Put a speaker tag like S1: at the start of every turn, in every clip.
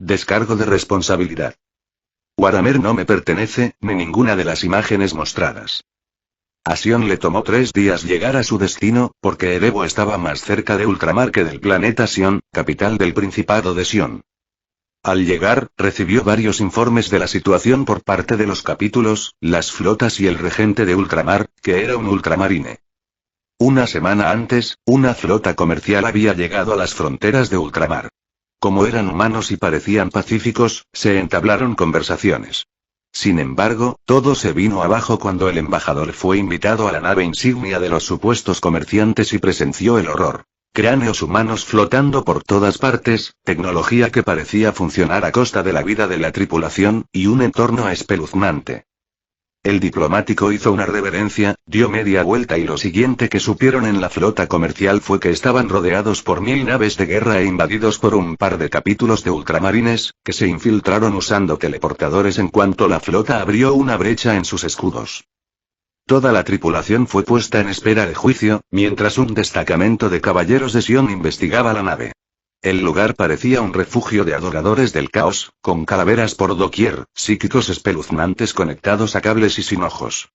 S1: Descargo de responsabilidad. Waramer no me pertenece, ni ninguna de las imágenes mostradas. A Sion le tomó 3 días llegar a su destino, porque Erebo estaba más cerca de Ultramar que del planeta Sion, capital del Principado de Sion. Al llegar, recibió varios informes de la situación por parte de los capítulos, las flotas y el regente de Ultramar, que era un ultramarine. Una semana antes, una flota comercial había llegado a las fronteras de Ultramar. Como eran humanos y parecían pacíficos, se entablaron conversaciones. Sin embargo, todo se vino abajo cuando el embajador fue invitado a la nave insignia de los supuestos comerciantes y presenció el horror. Cráneos humanos flotando por todas partes, tecnología que parecía funcionar a costa de la vida de la tripulación, y un entorno espeluznante. El diplomático hizo una reverencia, dio media vuelta y lo siguiente que supieron en la flota comercial fue que estaban rodeados por 1000 naves de guerra e invadidos por un par de capítulos de ultramarines, que se infiltraron usando teleportadores en cuanto la flota abrió una brecha en sus escudos. Toda la tripulación fue puesta en espera de juicio, mientras un destacamento de caballeros de Sion investigaba la nave. El lugar parecía un refugio de adoradores del caos, con calaveras por doquier, psíquicos espeluznantes conectados a cables y sin ojos.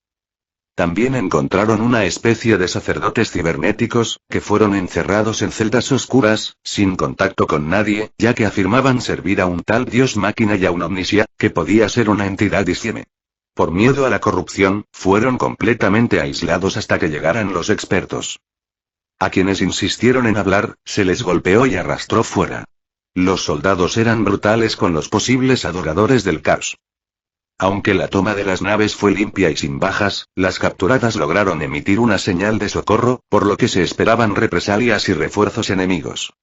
S1: También encontraron una especie de sacerdotes cibernéticos, que fueron encerrados en celdas oscuras, sin contacto con nadie, ya que afirmaban servir a un tal dios máquina y a un omnisia, que podía ser una entidad disieme. Por miedo a la corrupción, fueron completamente aislados hasta que llegaran los expertos. A quienes insistieron en hablar, se les golpeó y arrastró fuera. Los soldados eran brutales con los posibles adoradores del caos. Aunque la toma de las naves fue limpia y sin bajas, las capturadas lograron emitir una señal de socorro, por lo que se esperaban represalias y refuerzos enemigos.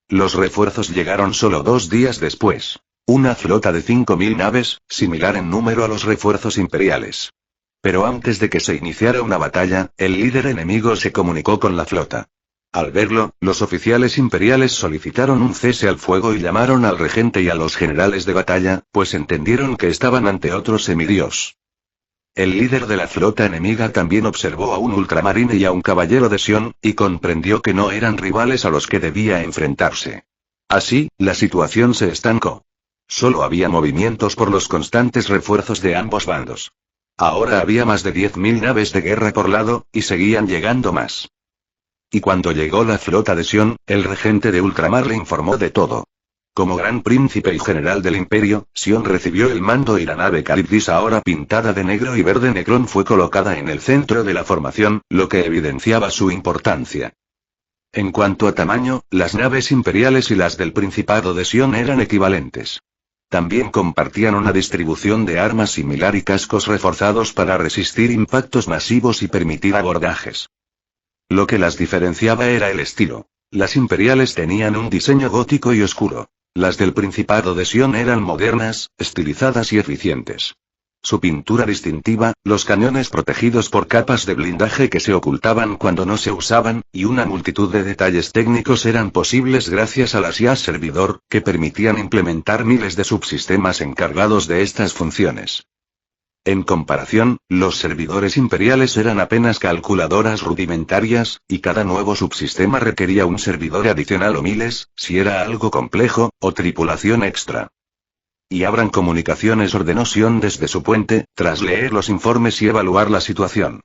S1: Los refuerzos llegaron solo 2 días después. Una flota de 5000 naves, similar en número a los refuerzos imperiales. Pero antes de que se iniciara una batalla, el líder enemigo se comunicó con la flota. Al verlo, los oficiales imperiales solicitaron un cese al fuego y llamaron al regente y a los generales de batalla, pues entendieron que estaban ante otro semidios. El líder de la flota enemiga también observó a un ultramarine y a un caballero de Sion, y comprendió que no eran rivales a los que debía enfrentarse. Así, la situación se estancó. Solo había movimientos por los constantes refuerzos de ambos bandos. Ahora había más de 10.000 naves de guerra por lado, y seguían llegando más. Y cuando llegó la flota de Sion, el regente de Ultramar le informó de todo. Como gran príncipe y general del imperio, Sion recibió el mando y la nave Charybdis ahora pintada de negro y verde Necron fue colocada en el centro de la formación, lo que evidenciaba su importancia. En cuanto a tamaño, las naves imperiales y las del Principado de Sion eran equivalentes. También compartían una distribución de armas similar y cascos reforzados para resistir impactos masivos y permitir abordajes. Lo que las diferenciaba era el estilo. Las imperiales tenían un diseño gótico y oscuro. Las del Principado de Sion eran modernas, estilizadas y eficientes. Su pintura distintiva, los cañones protegidos por capas de blindaje que se ocultaban cuando no se usaban, y una multitud de detalles técnicos eran posibles gracias a las IAs servidor, que permitían implementar miles de subsistemas encargados de estas funciones. En comparación, los servidores imperiales eran apenas calculadoras rudimentarias, y cada nuevo subsistema requería un servidor adicional o miles, si era algo complejo, o tripulación extra. Y abran comunicaciones ordenó Sion desde su puente, tras leer los informes y evaluar la situación.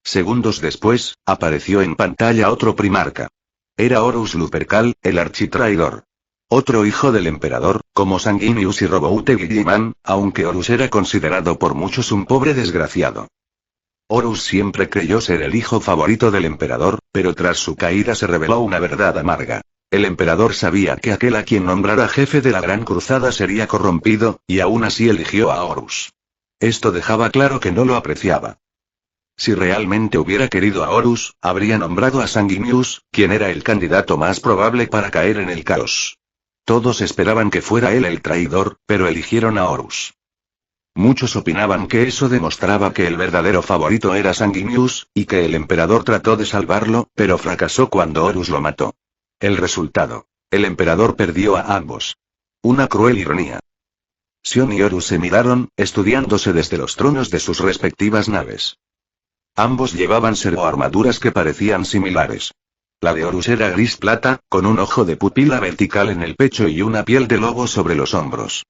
S1: Segundos después, apareció en pantalla otro primarca. Era Horus Lupercal, el architraidor. Otro hijo del emperador, como Sanguinius y Roboute Guilliman, aunque Horus era considerado por muchos un pobre desgraciado. Horus siempre creyó ser el hijo favorito del emperador, pero tras su caída se reveló una verdad amarga. El emperador sabía que aquel a quien nombrara jefe de la Gran Cruzada sería corrompido, y aún así eligió a Horus. Esto dejaba claro que no lo apreciaba. Si realmente hubiera querido a Horus, habría nombrado a Sanguinius, quien era el candidato más probable para caer en el caos. Todos esperaban que fuera él el traidor, pero eligieron a Horus. Muchos opinaban que eso demostraba que el verdadero favorito era Sanguinius, y que el emperador trató de salvarlo, pero fracasó cuando Horus lo mató. El resultado. El emperador perdió a ambos. Una cruel ironía. Sion y Horus se miraron, estudiándose desde los tronos de sus respectivas naves. Ambos llevaban servoarmaduras que parecían similares. La de Horus era gris plata, con un ojo de pupila vertical en el pecho y una piel de lobo sobre los hombros.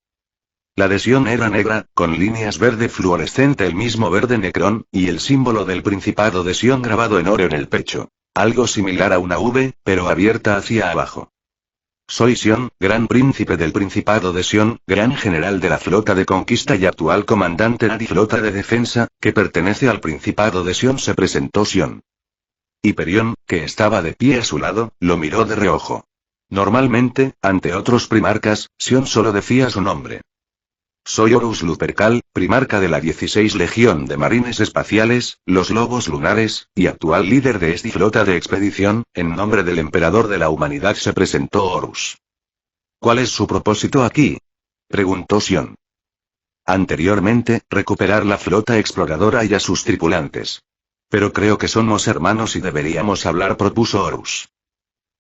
S1: La de Sion era negra, con líneas verde fluorescente, el mismo verde Necrón, y el símbolo del Principado de Sion grabado en oro en el pecho. Algo similar a una V, pero abierta hacia abajo. Soy Sion, Gran Príncipe del Principado de Sion, Gran General de la Flota de Conquista y actual Comandante de la Flota de Defensa, que pertenece al Principado de Sion, se presentó Sion. Hiperión, que estaba de pie a su lado, lo miró de reojo. Normalmente, ante otros primarcas, Sion solo decía su nombre. Soy Horus Lupercal, primarca de la 16 Legión de Marines Espaciales, los Lobos Lunares, y actual líder de esta flota de expedición. En nombre del Emperador de la Humanidad se presentó Horus. ¿Cuál es su propósito aquí?, preguntó Sion. Anteriormente, recuperar la flota exploradora y a sus tripulantes. Pero creo que somos hermanos y deberíamos hablar, propuso Horus.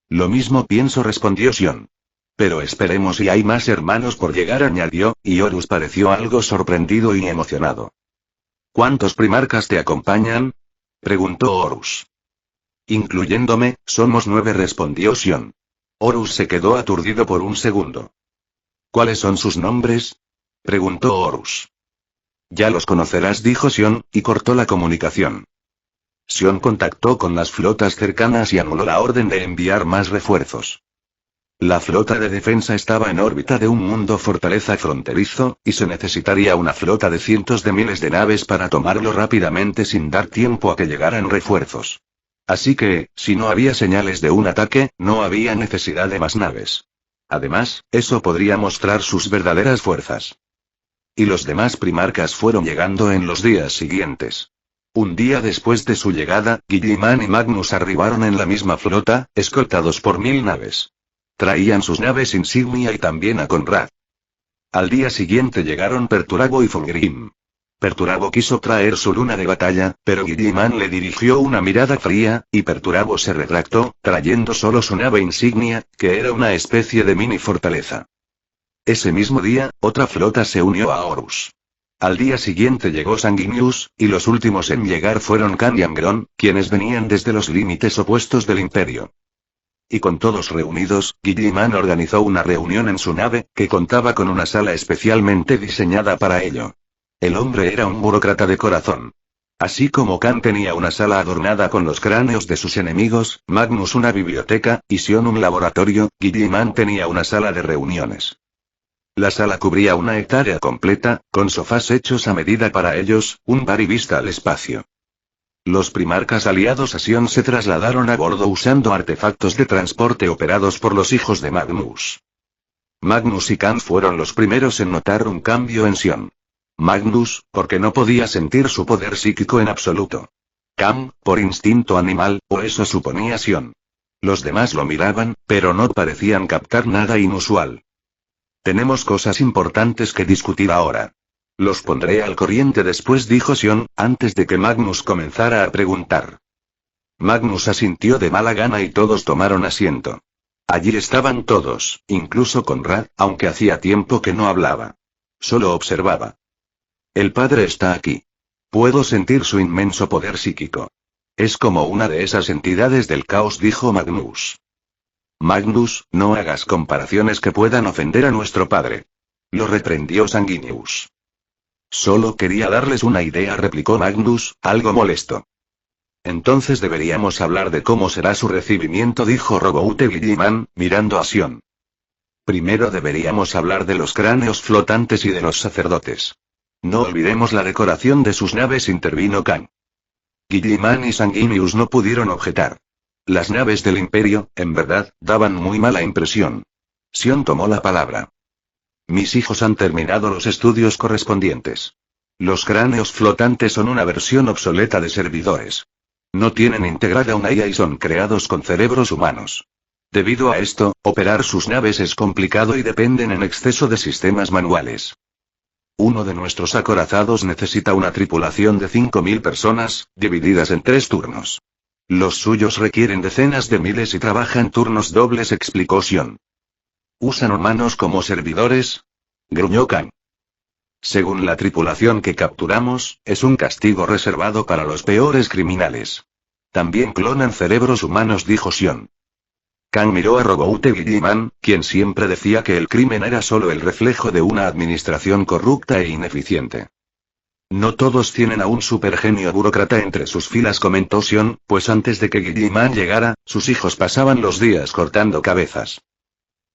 S1: Lo mismo pienso, respondió Sion. Pero esperemos, y hay más hermanos por llegar, añadió, y Horus pareció algo sorprendido y emocionado. ¿Cuántos primarcas te acompañan?, preguntó Horus. Incluyéndome, somos 9, respondió Sion. Horus se quedó aturdido por un segundo. ¿Cuáles son sus nombres?, preguntó Horus. Ya los conocerás, dijo Sion, y cortó la comunicación. Sion contactó con las flotas cercanas y anuló la orden de enviar más refuerzos. La flota de defensa estaba en órbita de un mundo fortaleza fronterizo, y se necesitaría una flota de cientos de miles de naves para tomarlo rápidamente sin dar tiempo a que llegaran refuerzos. Así que, si no había señales de un ataque, no había necesidad de más naves. Además, eso podría mostrar sus verdaderas fuerzas. Y los demás primarcas fueron llegando en los días siguientes. Un día después de su llegada, Guilliman y Magnus arribaron en la misma flota, escoltados por 1000 naves. Traían sus naves insignia y también a Conrad. Al día siguiente llegaron Perturabo y Fulgrim. Perturabo quiso traer su luna de batalla, pero Guilliman le dirigió una mirada fría, y Perturabo se retractó, trayendo solo su nave insignia, que era una especie de mini fortaleza. Ese mismo día, otra flota se unió a Horus. Al día siguiente llegó Sanguinius, y los últimos en llegar fueron Khan y Angron, quienes venían desde los límites opuestos del Imperio. Y con todos reunidos, Guilliman organizó una reunión en su nave, que contaba con una sala especialmente diseñada para ello. El hombre era un burócrata de corazón. Así como Khan tenía una sala adornada con los cráneos de sus enemigos, Magnus una biblioteca, y Sion un laboratorio, Guilliman tenía una sala de reuniones. La sala cubría 1 hectárea completa, con sofás hechos a medida para ellos, un bar y vista al espacio. Los primarcas aliados a Sion se trasladaron a bordo usando artefactos de transporte operados por los hijos de Magnus. Magnus y Khan fueron los primeros en notar un cambio en Sion. Magnus, porque no podía sentir su poder psíquico en absoluto. Khan, por instinto animal, o eso suponía Sion. Los demás lo miraban, pero no parecían captar nada inusual. Tenemos cosas importantes que discutir ahora. Los pondré al corriente después, dijo Sion, antes de que Magnus comenzara a preguntar. Magnus asintió de mala gana y todos tomaron asiento. Allí estaban todos, incluso Conrad, aunque hacía tiempo que no hablaba. Solo observaba. El padre está aquí. Puedo sentir su inmenso poder psíquico. Es como una de esas entidades del caos, dijo Magnus. Magnus, no hagas comparaciones que puedan ofender a nuestro padre. Lo reprendió Sanguinius. Solo quería darles una idea, replicó Magnus, algo molesto. Entonces deberíamos hablar de cómo será su recibimiento, dijo Roboute Guilliman, mirando a Sion. Primero deberíamos hablar de los cráneos flotantes y de los sacerdotes. No olvidemos la decoración de sus naves, intervino Khan. Guilliman y Sanguinius no pudieron objetar. Las naves del Imperio, en verdad, daban muy mala impresión. Sion tomó la palabra. Mis hijos han terminado los estudios correspondientes. Los cráneos flotantes son una versión obsoleta de servidores. No tienen integrada una IA y son creados con cerebros humanos. Debido a esto, operar sus naves es complicado y dependen en exceso de sistemas manuales. Uno de nuestros acorazados necesita una tripulación de 5000 personas, divididas en 3 turnos. Los suyos requieren decenas de miles y trabajan turnos dobles, explicó Sion. ¿Usan humanos como servidores?, gruñó Khan. Según la tripulación que capturamos, es un castigo reservado para los peores criminales. También clonan cerebros humanos, dijo Sion. Kang miró a Roboute Guilliman, quien siempre decía que el crimen era solo el reflejo de una administración corrupta e ineficiente. No todos tienen a un supergenio burócrata entre sus filas, comentó Sion, pues antes de que Guilliman llegara, sus hijos pasaban los días cortando cabezas.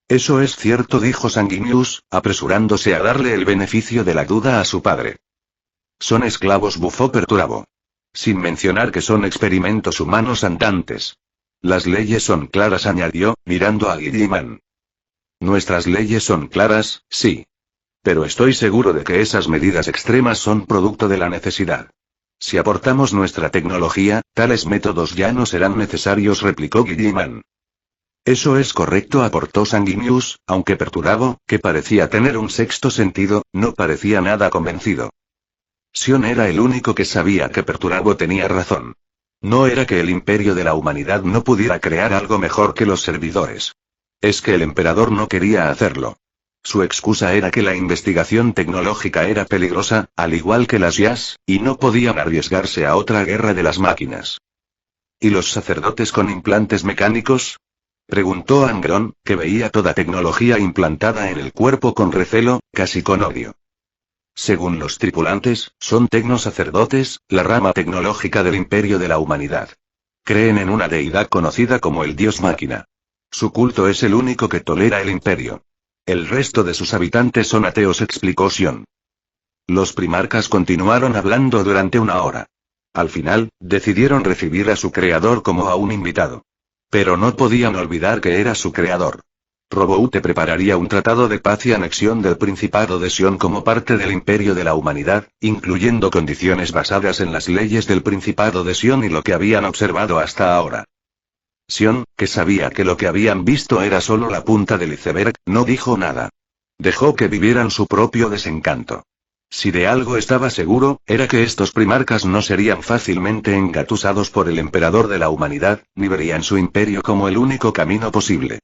S1: Eso es cierto, dijo Sanguinius, apresurándose a darle el beneficio de la duda a su padre. Son esclavos, bufó Perturabo. Sin mencionar que son experimentos humanos andantes. Las leyes son claras, añadió, mirando a Guilliman. Nuestras leyes son claras, sí. Pero estoy seguro de que esas medidas extremas son producto de la necesidad. Si aportamos nuestra tecnología, tales métodos ya no serán necesarios, replicó Guilliman. Eso es correcto, aportó Sanguinius, aunque Perturabo, que parecía tener un sexto sentido, no parecía nada convencido. Sion era el único que sabía que Perturabo tenía razón. No era que el imperio de la humanidad no pudiera crear algo mejor que los servidores. Es que el emperador no quería hacerlo. Su excusa era que la investigación tecnológica era peligrosa, al igual que las IAs, y no podían arriesgarse a otra guerra de las máquinas. ¿Y los sacerdotes con implantes mecánicos? Preguntó Angron, que veía toda tecnología implantada en el cuerpo con recelo, casi con odio. Según los tripulantes, son tecnosacerdotes, la rama tecnológica del imperio de la humanidad. Creen en una deidad conocida como el dios máquina. Su culto es el único que tolera el imperio. El resto de sus habitantes son ateos, explicó Sion. Los primarcas continuaron hablando durante una hora. Al final, decidieron recibir a su creador como a un invitado. Pero no podían olvidar que era su creador. Roboute prepararía un tratado de paz y anexión del Principado de Sion como parte del imperio de la humanidad, incluyendo condiciones basadas en las leyes del Principado de Sion y lo que habían observado hasta ahora. Sion, que sabía que lo que habían visto era solo la punta del iceberg, no dijo nada. Dejó que vivieran su propio desencanto. Si de algo estaba seguro, era que estos primarcas no serían fácilmente engatusados por el emperador de la humanidad, ni verían su imperio como el único camino posible.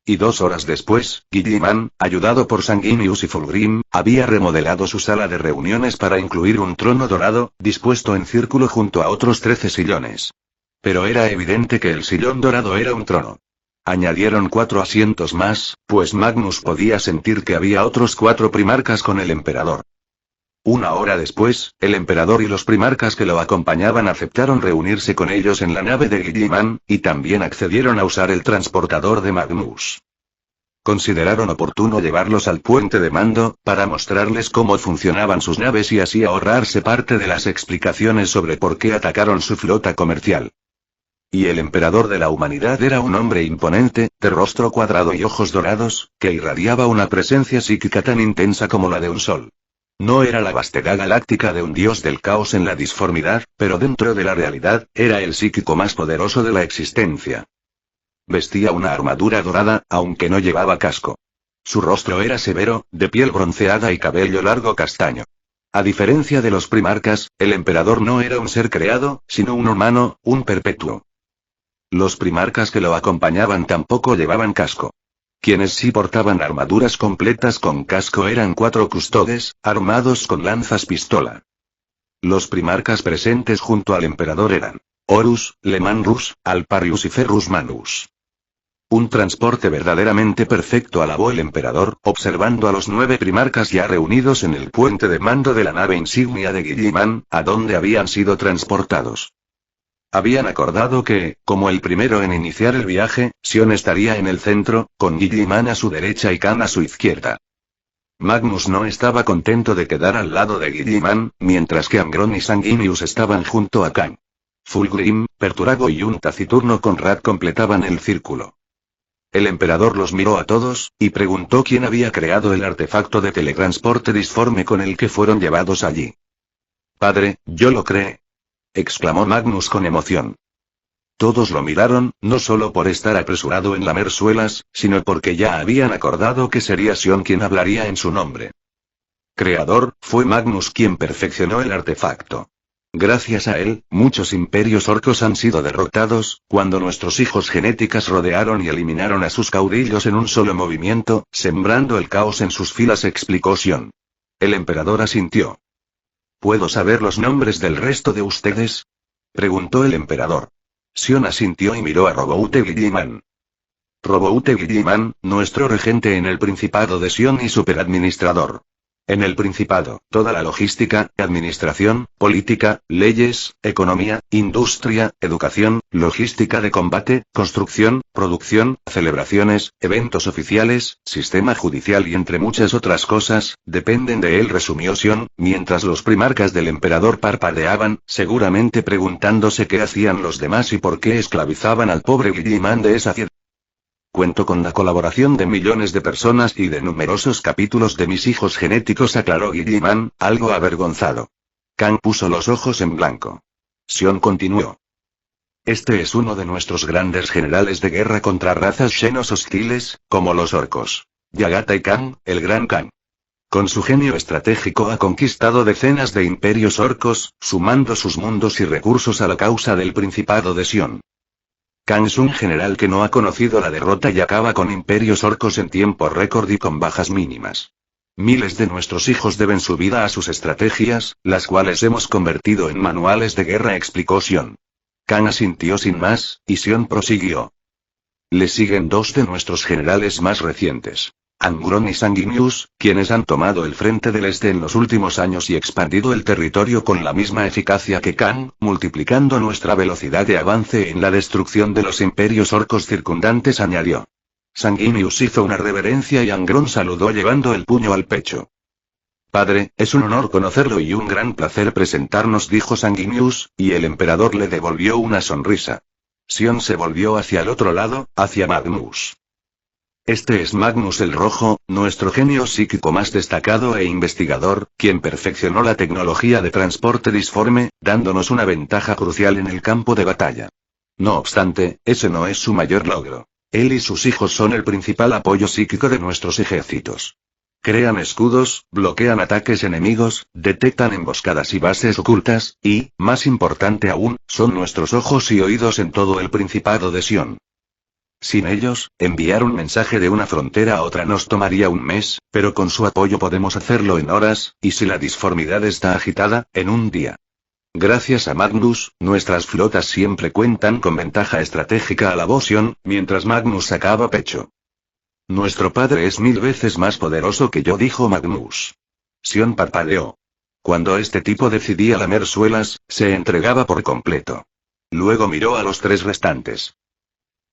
S1: Y 2 horas después, Guilliman, ayudado por Sanguinius y Fulgrim, había remodelado su sala de reuniones para incluir un trono dorado, dispuesto en círculo junto a otros 13 sillones. Pero era evidente que el sillón dorado era un trono. Añadieron 4 asientos más, pues Magnus podía sentir que había otros 4 primarcas con el emperador. 1 hora después, el emperador y los primarcas que lo acompañaban aceptaron reunirse con ellos en la nave de Guilliman, y también accedieron a usar el transportador de Magnus. Consideraron oportuno llevarlos al puente de mando, para mostrarles cómo funcionaban sus naves y así ahorrarse parte de las explicaciones sobre por qué atacaron su flota comercial. Y el emperador de la humanidad era un hombre imponente, de rostro cuadrado y ojos dorados, que irradiaba una presencia psíquica tan intensa como la de un sol. No era la vastedad galáctica de un dios del caos en la disformidad, pero dentro de la realidad, era el psíquico más poderoso de la existencia. Vestía una armadura dorada, aunque no llevaba casco. Su rostro era severo, de piel bronceada y cabello largo castaño. A diferencia de los primarcas, el emperador no era un ser creado, sino un humano, un perpetuo. Los primarcas que lo acompañaban tampoco llevaban casco. Quienes sí portaban armaduras completas con casco eran 4 custodes, armados con lanzas pistola. Los primarcas presentes junto al emperador eran Horus, Lemanrus, Alparius y Ferrus Manus. Un transporte verdaderamente perfecto, alabó el emperador, observando a los 9 primarcas ya reunidos en el puente de mando de la nave insignia de Guilliman, a donde habían sido transportados. Habían acordado que, como el primero en iniciar el viaje, Sion estaría en el centro, con Guilliman a su derecha y Kang a su izquierda. Magnus no estaba contento de quedar al lado de Guilliman, mientras que Angron y Sanguinius estaban junto a Kang. Fulgrim, Perturabo y un taciturno Conrad completaban el círculo. El emperador los miró a todos, y preguntó quién había creado el artefacto de teletransporte disforme con el que fueron llevados allí. Padre, yo lo creé, exclamó Magnus con emoción. Todos lo miraron, no solo por estar apresurado en lamer suelas, sino porque ya habían acordado que sería Sion quien hablaría en su nombre. Creador, fue Magnus quien perfeccionó el artefacto. Gracias a él, muchos imperios orcos han sido derrotados, cuando nuestros hijos genéticas rodearon y eliminaron a sus caudillos en un solo movimiento, sembrando el caos en sus filas, explicó Sion. El emperador asintió. ¿Puedo saber los nombres del resto de ustedes? preguntó el emperador. Sion asintió y miró a Roboute Guilliman. Roboute Guilliman, nuestro regente en el Principado de Sion y superadministrador. En el Principado, toda la logística, administración, política, leyes, economía, industria, educación, logística de combate, construcción, producción, celebraciones, eventos oficiales, sistema judicial y entre muchas otras cosas, dependen de él, resumió Sion, mientras los primarcas del emperador parpadeaban, seguramente preguntándose qué hacían los demás y por qué esclavizaban al pobre Guilliman de esa ciudad. Cuento con la colaboración de millones de personas y de numerosos capítulos de mis hijos genéticos, aclaró Guilliman, algo avergonzado. Kang puso los ojos en blanco. Sion continuó. Este es uno de nuestros grandes generales de guerra contra razas xenos hostiles, como los orcos. Yagata y Kang, el gran Kang. Con su genio estratégico ha conquistado decenas de imperios orcos, sumando sus mundos y recursos a la causa del Principado de Sion. Kang es un general que no ha conocido la derrota y acaba con imperios orcos en tiempo récord y con bajas mínimas. Miles de nuestros hijos deben su vida a sus estrategias, las cuales hemos convertido en manuales de guerra, explicó Sion. Kang asintió sin más, y Sion prosiguió. Le siguen dos de nuestros generales más recientes. Angron y Sanguinius, quienes han tomado el frente del este en los últimos años y expandido el territorio con la misma eficacia que Kang, multiplicando nuestra velocidad de avance en la destrucción de los imperios orcos circundantes, añadió. Sanguinius hizo una reverencia y Angron saludó llevando el puño al pecho. Padre, es un honor conocerlo y un gran placer presentarnos, dijo Sanguinius, y el emperador le devolvió una sonrisa. Sion se volvió hacia el otro lado, hacia Magnus. Este es Magnus el Rojo, nuestro genio psíquico más destacado e investigador, quien perfeccionó la tecnología de transporte disforme, dándonos una ventaja crucial en el campo de batalla. No obstante, ese no es su mayor logro. Él y sus hijos son el principal apoyo psíquico de nuestros ejércitos. Crean escudos, bloquean ataques enemigos, detectan emboscadas y bases ocultas, y, más importante aún, son nuestros ojos y oídos en todo el Principado de Sion. Sin ellos, enviar un mensaje de una frontera a otra nos tomaría un mes, pero con su apoyo podemos hacerlo en horas, y si la disformidad está agitada, en un día. Gracias a Magnus, nuestras flotas siempre cuentan con ventaja estratégica, a la Sion, mientras Magnus sacaba pecho. Nuestro padre es 1000 veces más poderoso que yo, dijo Magnus. Sion parpadeó. Cuando este tipo decidía lamer suelas, se entregaba por completo. Luego miró a los tres restantes.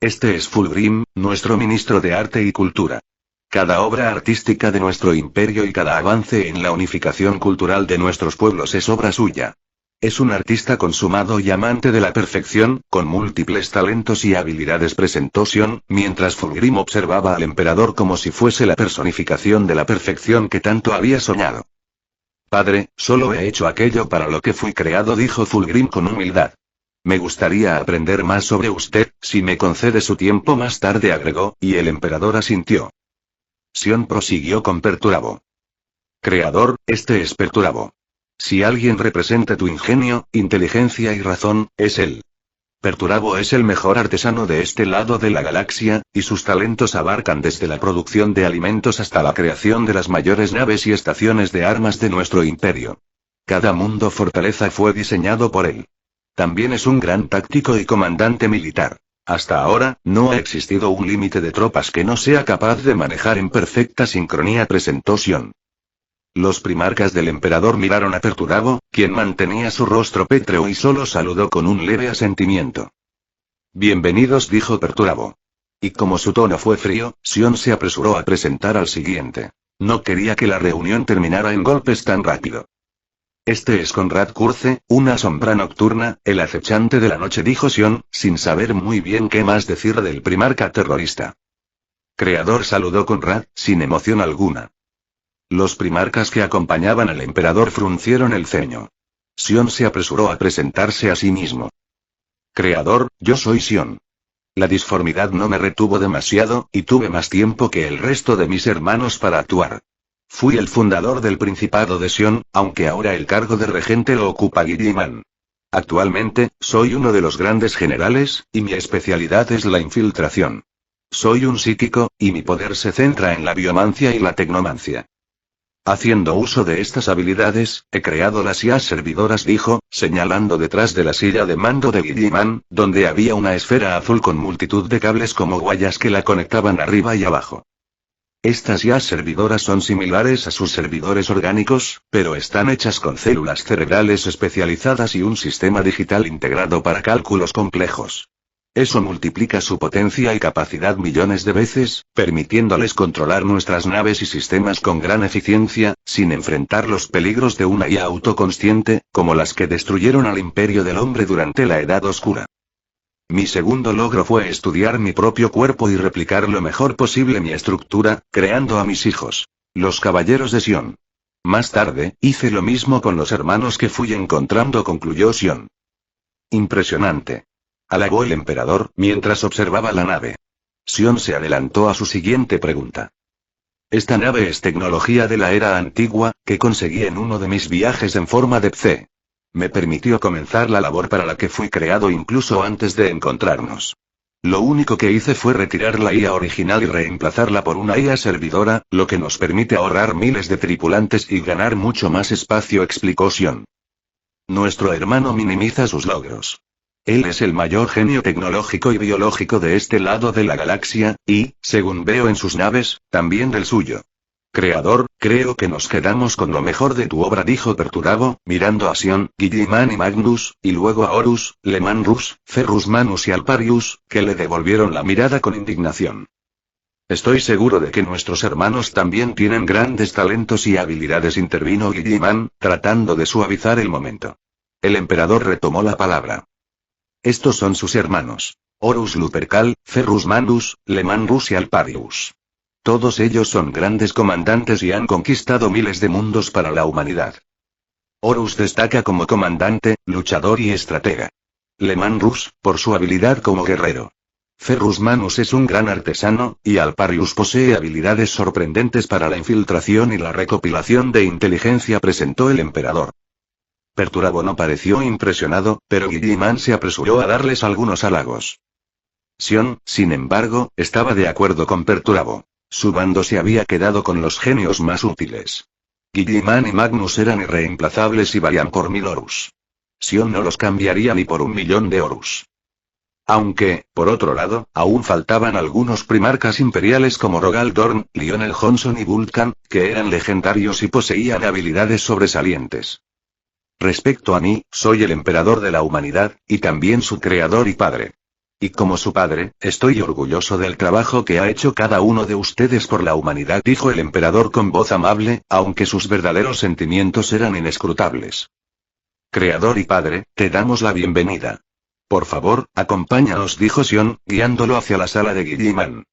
S1: Este es Fulgrim, nuestro ministro de Arte y Cultura. Cada obra artística de nuestro imperio y cada avance en la unificación cultural de nuestros pueblos es obra suya. Es un artista consumado y amante de la perfección, con múltiples talentos y habilidades, presentó Sion, mientras Fulgrim observaba al emperador como si fuese la personificación de la perfección que tanto había soñado. Padre, solo he hecho aquello para lo que fui creado, dijo Fulgrim con humildad. Me gustaría aprender más sobre usted, si me concede su tiempo más tarde, agregó, y el emperador asintió. Sion prosiguió con Perturabo. Creador, este es Perturabo. Si alguien representa tu ingenio, inteligencia y razón, es él. Perturabo es el mejor artesano de este lado de la galaxia, y sus talentos abarcan desde la producción de alimentos hasta la creación de las mayores naves y estaciones de armas de nuestro imperio. Cada mundo fortaleza fue diseñado por él. También es un gran táctico y comandante militar. Hasta ahora, no ha existido un límite de tropas que no sea capaz de manejar en perfecta sincronía, presentó Sion. Los primarcas del emperador miraron a Perturabo, quien mantenía su rostro pétreo y solo saludó con un leve asentimiento. Bienvenidos, dijo Perturabo. Y como su tono fue frío, Sion se apresuró a presentar al siguiente. No quería que la reunión terminara en golpes tan rápido. Este es Conrad Curze, una sombra nocturna, el acechante de la noche, dijo Sion, sin saber muy bien qué más decir del primarca terrorista. Creador, saludó Conrad, sin emoción alguna. Los primarcas que acompañaban al emperador fruncieron el ceño. Sion se apresuró a presentarse a sí mismo. Creador, yo soy Sion. La disformidad no me retuvo demasiado, y tuve más tiempo que el resto de mis hermanos para actuar. Fui el fundador del Principado de Sion, aunque ahora el cargo de regente lo ocupa Guilliman. Actualmente, soy uno de los grandes generales, y mi especialidad es la infiltración. Soy un psíquico, y mi poder se centra en la biomancia y la tecnomancia. Haciendo uso de estas habilidades, he creado las IAs servidoras, dijo, señalando detrás de la silla de mando de Guilliman, donde había una esfera azul con multitud de cables como guayas que la conectaban arriba y abajo. Estas IAs servidoras son similares a sus servidores orgánicos, pero están hechas con células cerebrales especializadas y un sistema digital integrado para cálculos complejos. Eso multiplica su potencia y capacidad millones de veces, permitiéndoles controlar nuestras naves y sistemas con gran eficiencia, sin enfrentar los peligros de una IA autoconsciente, como las que destruyeron al imperio del hombre durante la Edad Oscura. Mi segundo logro fue estudiar mi propio cuerpo y replicar lo mejor posible mi estructura, creando a mis hijos, los caballeros de Sion. Más tarde, hice lo mismo con los hermanos que fui encontrando, concluyó Sion. Impresionante. Halagó el emperador, mientras observaba la nave. Sion se adelantó a su siguiente pregunta. Esta nave es tecnología de la era antigua, que conseguí en uno de mis viajes en forma de PC. Me permitió comenzar la labor para la que fui creado incluso antes de encontrarnos. Lo único que hice fue retirar la IA original y reemplazarla por una IA servidora, lo que nos permite ahorrar miles de tripulantes y ganar mucho más espacio, explicó Sion. Nuestro hermano minimiza sus logros. Él es el mayor genio tecnológico y biológico de este lado de la galaxia, y, según veo en sus naves, también del suyo. Creador, creo que nos quedamos con lo mejor de tu obra, dijo Perturabo, mirando a Sion, Guilliman y Magnus, y luego a Horus, Lemanrus, Ferrus Manus y Alparius, que le devolvieron la mirada con indignación. Estoy seguro de que nuestros hermanos también tienen grandes talentos y habilidades, intervino Guilliman, tratando de suavizar el momento. El emperador retomó la palabra. Estos son sus hermanos. Horus Lupercal, Ferrus Manus, Lemanrus y Alparius. Todos ellos son grandes comandantes y han conquistado miles de mundos para la humanidad. Horus destaca como comandante, luchador y estratega. Lemanrus, por su habilidad como guerrero. Ferrus Manus es un gran artesano, y Alparius posee habilidades sorprendentes para la infiltración y la recopilación de inteligencia, presentó el emperador. Perturabo no pareció impresionado, pero Guilliman se apresuró a darles algunos halagos. Sion, sin embargo, estaba de acuerdo con Perturabo. Su bando se había quedado con los genios más útiles. Guilliman y Magnus eran irreemplazables y valían por 1000 Horus. Sion no los cambiaría ni por 1.000.000 de Horus. Aunque, por otro lado, aún faltaban algunos primarcas imperiales como Rogal Dorn, Lionel Johnson y Vulcan, que eran legendarios y poseían habilidades sobresalientes. Respecto a mí, soy el emperador de la humanidad, y también su creador y padre. Y como su padre, estoy orgulloso del trabajo que ha hecho cada uno de ustedes por la humanidad, dijo el emperador con voz amable, aunque sus verdaderos sentimientos eran inescrutables. Creador y padre, te damos la bienvenida. Por favor, acompáñanos, dijo Sion, guiándolo hacia la sala de Guilliman.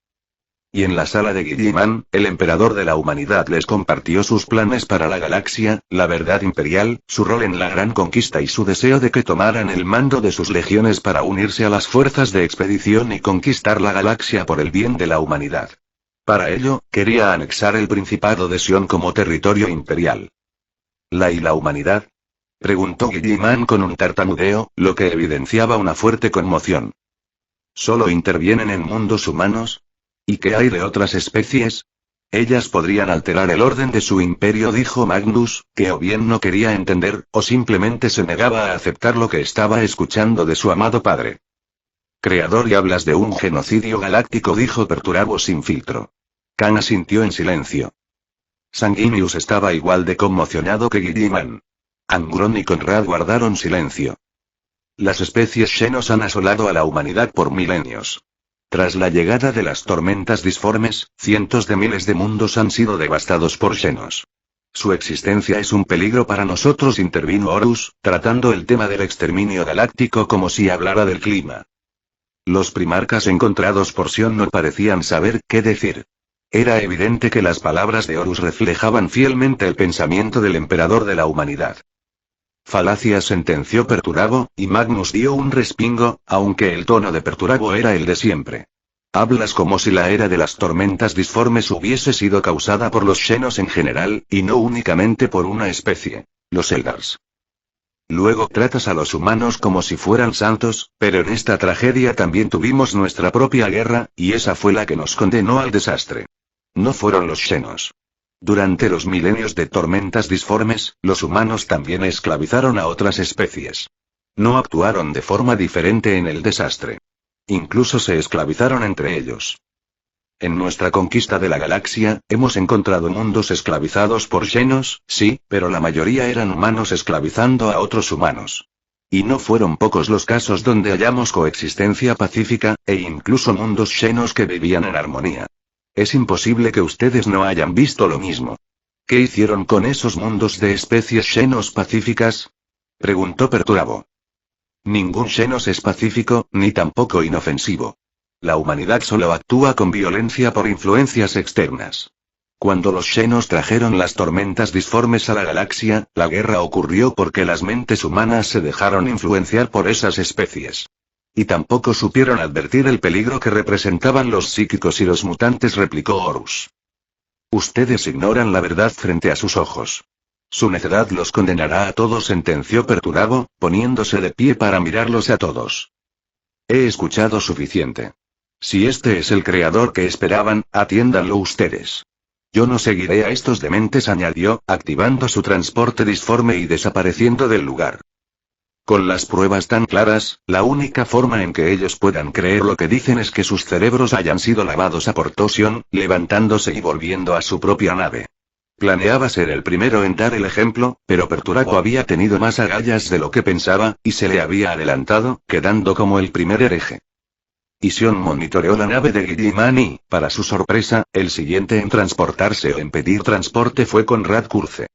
S1: Y en la sala de Guilliman, el emperador de la humanidad les compartió sus planes para la galaxia, la verdad imperial, su rol en la gran conquista y su deseo de que tomaran el mando de sus legiones para unirse a las fuerzas de expedición y conquistar la galaxia por el bien de la humanidad. Para ello, quería anexar el Principado de Sion como territorio imperial. ¿Y la humanidad? Preguntó Guilliman con un tartamudeo, lo que evidenciaba una fuerte conmoción. ¿Solo intervienen en mundos humanos? ¿Y qué hay de otras especies? Ellas podrían alterar el orden de su imperio, dijo Magnus, que o bien no quería entender, o simplemente se negaba a aceptar lo que estaba escuchando de su amado padre. Creador, y hablas de un genocidio galáctico, dijo Perturabo sin filtro. Khan asintió en silencio. Sanguinius estaba igual de conmocionado que Guilliman. Angron y Conrad guardaron silencio. Las especies Xenos han asolado a la humanidad por milenios. Tras la llegada de las tormentas disformes, cientos de miles de mundos han sido devastados por Xenos. Su existencia es un peligro para nosotros, intervino Horus, tratando el tema del exterminio galáctico como si hablara del clima. Los primarcas encontrados por Sion no parecían saber qué decir. Era evidente que las palabras de Horus reflejaban fielmente el pensamiento del emperador de la humanidad. Falacia, sentenció Perturabo, y Magnus dio un respingo, aunque el tono de Perturabo era el de siempre. Hablas como si la era de las tormentas disformes hubiese sido causada por los Xenos en general, y no únicamente por una especie, los Eldars. Luego tratas a los humanos como si fueran santos, pero en esta tragedia también tuvimos nuestra propia guerra, y esa fue la que nos condenó al desastre. No fueron los Xenos. Durante los milenios de tormentas disformes, los humanos también esclavizaron a otras especies. No actuaron de forma diferente en el desastre. Incluso se esclavizaron entre ellos. En nuestra conquista de la galaxia, hemos encontrado mundos esclavizados por xenos, sí, pero la mayoría eran humanos esclavizando a otros humanos. Y no fueron pocos los casos donde hallamos coexistencia pacífica, e incluso mundos xenos que vivían en armonía. Es imposible que ustedes no hayan visto lo mismo. ¿Qué hicieron con esos mundos de especies xenos pacíficas? Preguntó Perturabo. Ningún xenos es pacífico, ni tampoco inofensivo. La humanidad solo actúa con violencia por influencias externas. Cuando los xenos trajeron las tormentas disformes a la galaxia, la guerra ocurrió porque las mentes humanas se dejaron influenciar por esas especies. Y tampoco supieron advertir el peligro que representaban los psíquicos y los mutantes, replicó Horus. Ustedes ignoran la verdad frente a sus ojos. Su necedad los condenará a todos, sentenció Perturabo, poniéndose de pie para mirarlos a todos. He escuchado suficiente. Si este es el creador que esperaban, atiéndanlo ustedes. Yo no seguiré a estos dementes, añadió, activando su transporte disforme y desapareciendo del lugar. Con las pruebas tan claras, la única forma en que ellos puedan creer lo que dicen es que sus cerebros hayan sido lavados, aportó Sion, levantándose y volviendo a su propia nave. Planeaba ser el primero en dar el ejemplo, pero Perturabo había tenido más agallas de lo que pensaba, y se le había adelantado, quedando como el primer hereje. Y Sion monitoreó la nave de Guilliman y, para su sorpresa, el siguiente en transportarse o en pedir transporte fue Conrad Curze.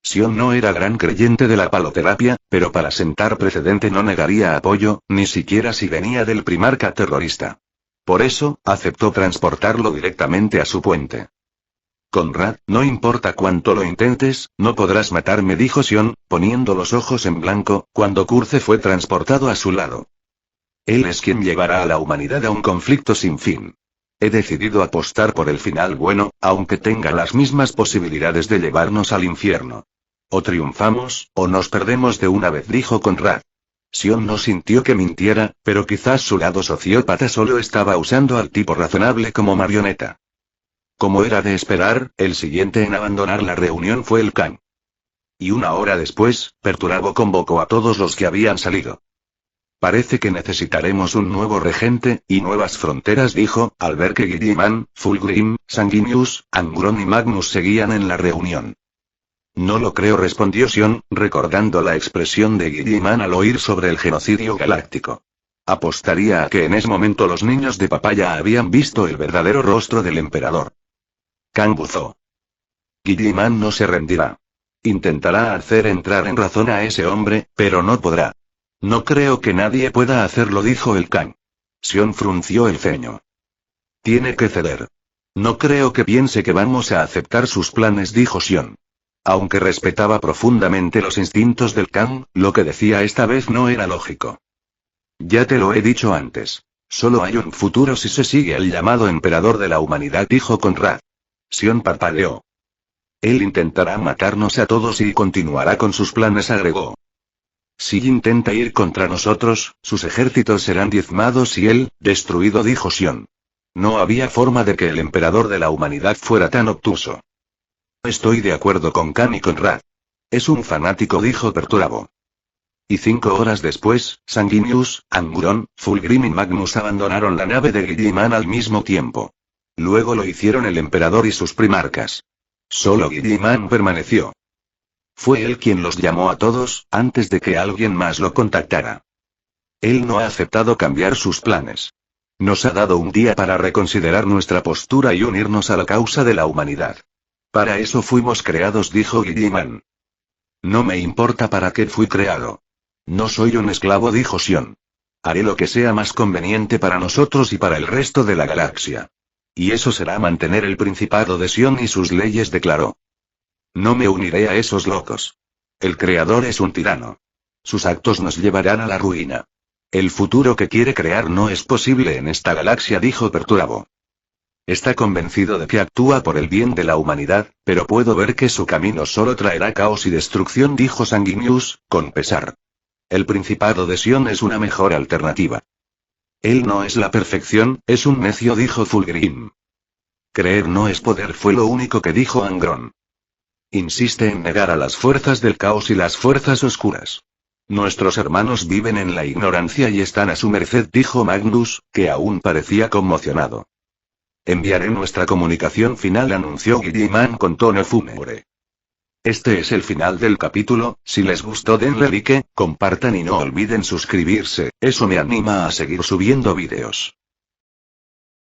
S1: Sion no era gran creyente de la paloterapia, pero para sentar precedente no negaría apoyo, ni siquiera si venía del primarca terrorista. Por eso, aceptó transportarlo directamente a su puente. Conrad, no importa cuánto lo intentes, no podrás matarme, dijo Sion, poniendo los ojos en blanco, cuando Curze fue transportado a su lado. Él es quien llevará a la humanidad a un conflicto sin fin. He decidido apostar por el final bueno, aunque tenga las mismas posibilidades de llevarnos al infierno. O triunfamos, o nos perdemos de una vez, dijo Conrad. Sion no sintió que mintiera, pero quizás su lado sociópata solo estaba usando al tipo razonable como marioneta. Como era de esperar, el siguiente en abandonar la reunión fue el Khan. Y una hora después, Perturabo convocó a todos los que habían salido. Parece que necesitaremos un nuevo regente, y nuevas fronteras, dijo, al ver que Guilliman, Fulgrim, Sanguinius, Angron y Magnus seguían en la reunión. No lo creo, respondió Sion, recordando la expresión de Guilliman al oír sobre el genocidio galáctico. Apostaría a que en ese momento los niños de papaya habían visto el verdadero rostro del emperador. Khan buzó. Guilliman no se rendirá. Intentará hacer entrar en razón a ese hombre, pero no podrá. No creo que nadie pueda hacerlo, dijo el Khan. Sion frunció el ceño. Tiene que ceder. No creo que piense que vamos a aceptar sus planes, dijo Sion. Aunque respetaba profundamente los instintos del Khan, lo que decía esta vez no era lógico. Ya te lo he dicho antes. Solo hay un futuro si se sigue el llamado emperador de la humanidad, dijo Conrad. Sion parpadeó. Él intentará matarnos a todos y continuará con sus planes, agregó. Si intenta ir contra nosotros, sus ejércitos serán diezmados y él, destruido, dijo Sion. No había forma de que el emperador de la humanidad fuera tan obtuso. Estoy de acuerdo con Khan y Conrad. Es un fanático, dijo Perturabo. Y 5 horas después, Sanguinius, Angron, Fulgrim y Magnus abandonaron la nave de Guilliman al mismo tiempo. Luego lo hicieron el emperador y sus primarcas. Solo Guilliman permaneció. Fue él quien los llamó a todos, antes de que alguien más lo contactara. Él no ha aceptado cambiar sus planes. Nos ha dado un día para reconsiderar nuestra postura y unirnos a la causa de la humanidad. Para eso fuimos creados, dijo Guilliman. No me importa para qué fui creado. No soy un esclavo, dijo Sion. Haré lo que sea más conveniente para nosotros y para el resto de la galaxia. Y eso será mantener el principado de Sion y sus leyes, declaró. No me uniré a esos locos. El creador es un tirano. Sus actos nos llevarán a la ruina. El futuro que quiere crear no es posible en esta galaxia, dijo Perturabo. Está convencido de que actúa por el bien de la humanidad, pero puedo ver que su camino solo traerá caos y destrucción, dijo Sanguinius, con pesar. El principado de Sion es una mejor alternativa. Él no es la perfección, es un necio, dijo Fulgrim. Creer no es poder fue lo único que dijo Angron. Insiste en negar a las fuerzas del caos y las fuerzas oscuras. Nuestros hermanos viven en la ignorancia y están a su merced, dijo Magnus, que aún parecía conmocionado. Enviaré nuestra comunicación final, anunció Gilliman con tono fúnebre. Este es el final del capítulo. Si les gustó denle like, compartan y no olviden suscribirse, eso me anima a seguir subiendo vídeos.